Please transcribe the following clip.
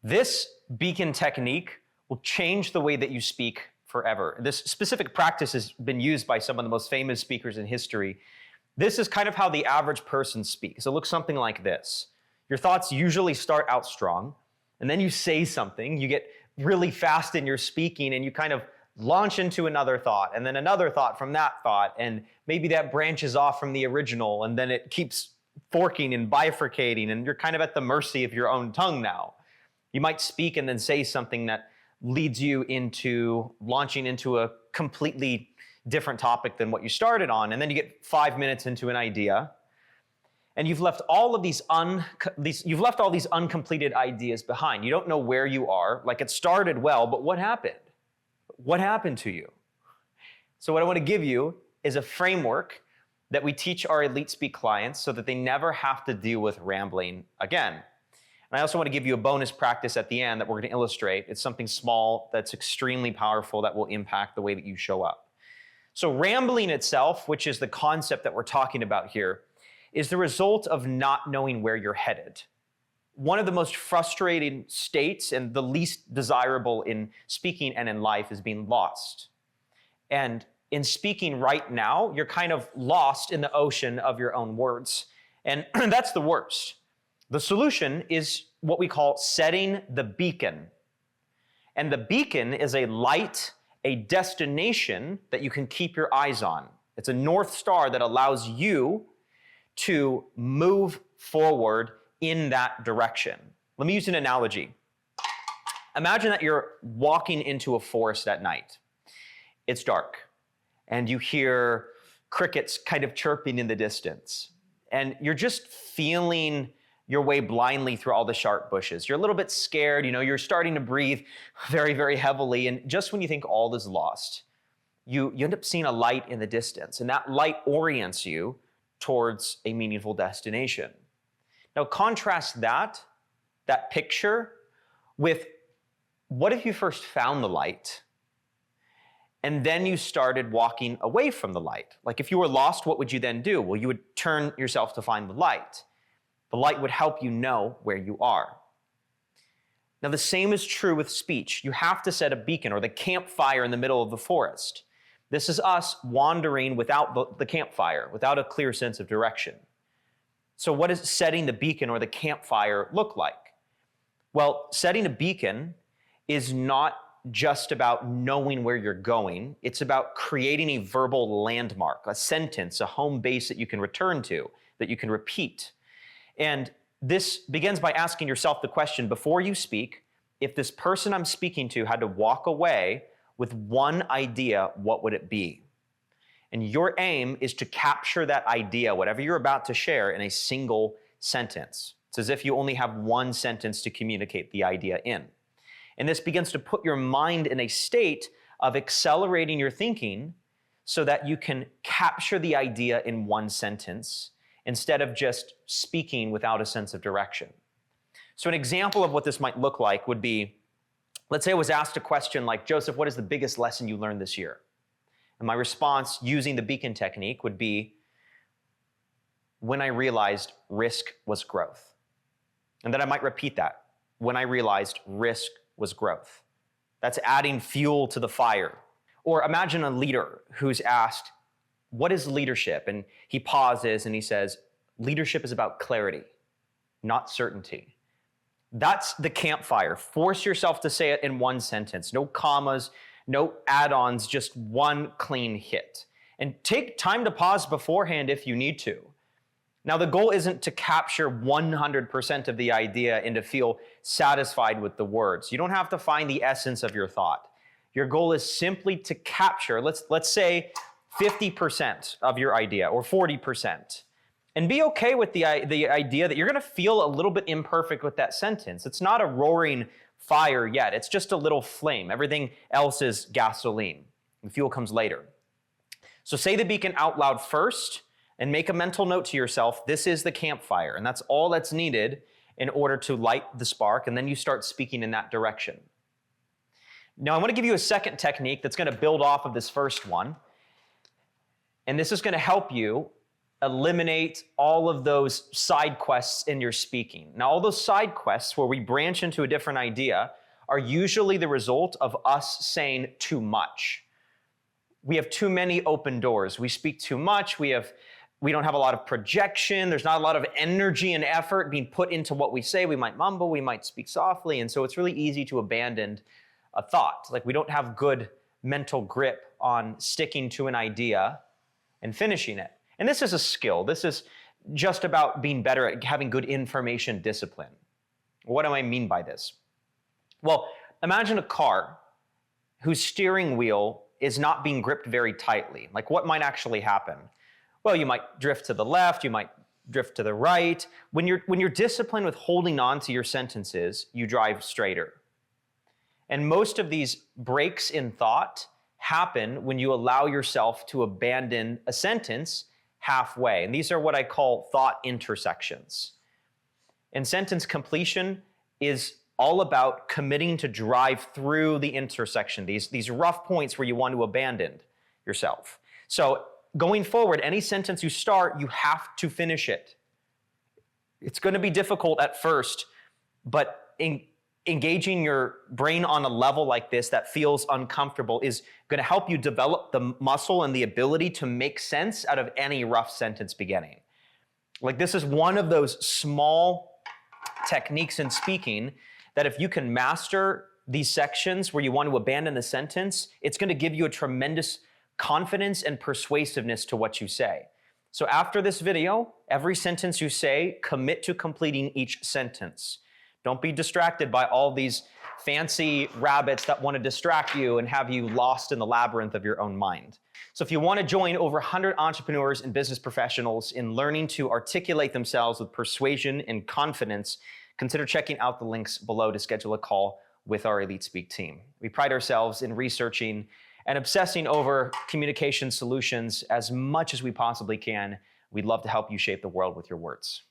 This beacon technique will change the way that you speak forever. This specific practice has been used by some of the most famous speakers in history. This is kind of how the average person speaks. It looks something like this. Your thoughts usually start out strong, and then you say something, you get really fast in your speaking, and you kind of launch into another thought, and then another thought from that thought, and maybe that branches off from the original, and then it keeps forking and bifurcating, and you're kind of at the mercy of your own tongue now. You might speak and then say something that leads you into launching into a completely different topic than what you started on, and then you get 5 minutes into an idea, and you've left all these uncompleted ideas behind. You don't know where you are. Like, it started well, but what happened? What happened to you? So what I want to give you is a framework that we teach our Elite Speak clients so that they never have to deal with rambling again. And I also want to give you a bonus practice at the end that we're going to illustrate. It's something small that's extremely powerful that will impact the way that you show up. So rambling itself, which is the concept that we're talking about here, is the result of not knowing where you're headed. One of the most frustrating states and the least desirable in speaking and in life is being lost. And in speaking right now, you're kind of lost in the ocean of your own words. And that's the worst. The solution is what we call setting the beacon. And the beacon is a light, a destination that you can keep your eyes on. It's a North Star that allows you to move forward in that direction. Let me use an analogy. Imagine that you're walking into a forest at night. It's dark, and you hear crickets kind of chirping in the distance, and you're just feeling your way blindly through all the sharp bushes. You're a little bit scared, you're starting to breathe very, very heavily, and just when you think all is lost, you end up seeing a light in the distance, and that light orients you towards a meaningful destination. Now contrast that picture with what if you first found the light and then you started walking away from the light? Like, if you were lost, what would you then do? Well, you would turn yourself to find the light. The light would help you know where you are. Now, the same is true with speech. You have to set a beacon or the campfire in the middle of the forest. This is us wandering without the campfire, without a clear sense of direction. So what does setting the beacon or the campfire look like? Well, setting a beacon is not just about knowing where you're going. It's about creating a verbal landmark, a sentence, a home base that you can return to, that you can repeat. And this begins by asking yourself the question before you speak, if this person I'm speaking to had to walk away with one idea, what would it be? And your aim is to capture that idea, whatever you're about to share, in a single sentence. It's as if you only have one sentence to communicate the idea in. And this begins to put your mind in a state of accelerating your thinking so that you can capture the idea in one sentence instead of just speaking without a sense of direction. So an example of what this might look like would be, let's say I was asked a question like, Joseph, what is the biggest lesson you learned this year? And my response using the beacon technique would be, when I realized risk was growth. And then I might repeat that, when I realized risk was growth. That's adding fuel to the fire. Or imagine a leader who's asked, what is leadership? And he pauses and he says, leadership is about clarity, not certainty. That's the campfire. Force yourself to say it in one sentence. No commas, no add-ons, just one clean hit. And take time to pause beforehand if you need to. Now, the goal isn't to capture 100% of the idea and to feel satisfied with the words. You don't have to find the essence of your thought. Your goal is simply to capture, let's say, 50% of your idea or 40%. And be okay with the idea that you're going to feel a little bit imperfect with that sentence. It's not a roaring fire yet. It's just a little flame. Everything else is gasoline. The fuel comes later. So say the beacon out loud first and make a mental note to yourself, this is the campfire, and that's all that's needed in order to light the spark, and then you start speaking in that direction. Now I want to give you a second technique that's going to build off of this first one, and this is going to help you eliminate all of those side quests in your speaking. Now, all those side quests where we branch into a different idea are usually the result of us saying too much. We have too many open doors. We speak too much. We don't have a lot of projection. There's not a lot of energy and effort being put into what we say. We might mumble, we might speak softly, and so it's really easy to abandon a thought. Like we don't have good mental grip on sticking to an idea and finishing it. And this is a skill. This is just about being better at having good information discipline. What do I mean by this? Well, imagine a car whose steering wheel is not being gripped very tightly. Like what might actually happen? Well, you might drift to the left, you might drift to the right. When you're disciplined with holding on to your sentences, you drive straighter. And most of these breaks in thought happen when you allow yourself to abandon a sentence halfway. And these are what I call thought intersections. And sentence completion is all about committing to drive through the intersection, these rough points where you want to abandon yourself. So going forward, any sentence you start, you have to finish it. It's going to be difficult at first, but engaging your brain on a level like this that feels uncomfortable is going to help you develop the muscle and the ability to make sense out of any rough sentence beginning. Like this is one of those small techniques in speaking that if you can master these sections where you want to abandon the sentence, it's going to give you a tremendous confidence and persuasiveness to what you say. So after this video, every sentence you say, commit to completing each sentence. Don't be distracted by all these fancy rabbits that want to distract you and have you lost in the labyrinth of your own mind. So if you want to join over 100 entrepreneurs and business professionals in learning to articulate themselves with persuasion and confidence, consider checking out the links below to schedule a call with our Elite Speak team. We pride ourselves in researching and obsessing over communication solutions as much as we possibly can. We'd love to help you shape the world with your words.